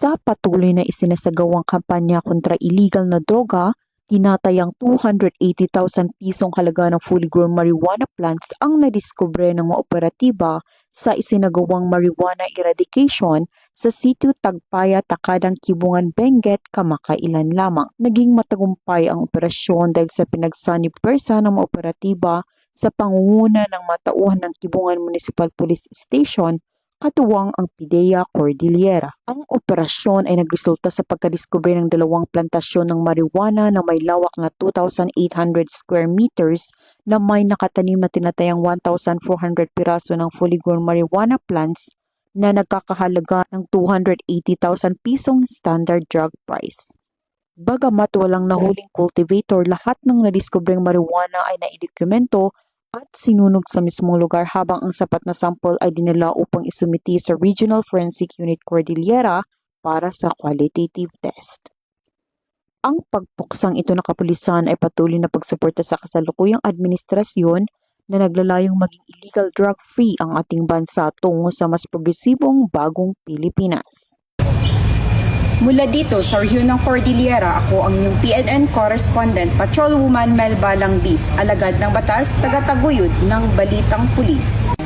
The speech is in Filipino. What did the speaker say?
Sa patuloy na isinasagawang kampanya kontra illegal na droga, tinatayang 280,000 pisong halaga ng fully grown marijuana plants ang nadiskubre ng mga operatiba sa isinagawang marijuana eradication sa sitio Tagpaya, Takadang, Kibungan, Benguet kamakailan lamang. Naging matagumpay ang operasyon dahil sa pinagsanib pwersa ng mga operatiba sa pangunguna ng matauhan ng Kibungan Municipal Police Station katuwang ang PIDEA Cordillera. Ang operasyon ay nagresulta sa pagkadiskubre ng 2 plantasyon ng marijuana na may lawak na 2,800 square meters na may nakatanim na tinatayang 1,400 piraso ng fully grown marijuana plants na nagkakahalaga ng 280,000 pisong standard drug price. Bagamat walang nahuling cultivator, lahat ng nadiskubreng marijuana ay naidokumento at sinunog sa mismong lugar habang ang sapat na sample ay dinala upang isumiti sa Regional Forensic Unit Cordillera para sa qualitative test. Ang pagpuksang ito ng kapulisan ay patuloy na pagsuporta sa kasalukuyang administrasyon na naglalayong maging illegal drug-free ang ating bansa tungo sa mas progresibong bagong Pilipinas. Mula dito sa rehiyon ng Cordillera, ako ang inyong PNN correspondent, Patrolwoman Melba Langbis, alagad ng batas, tagataguyod ng Balitang Pulis.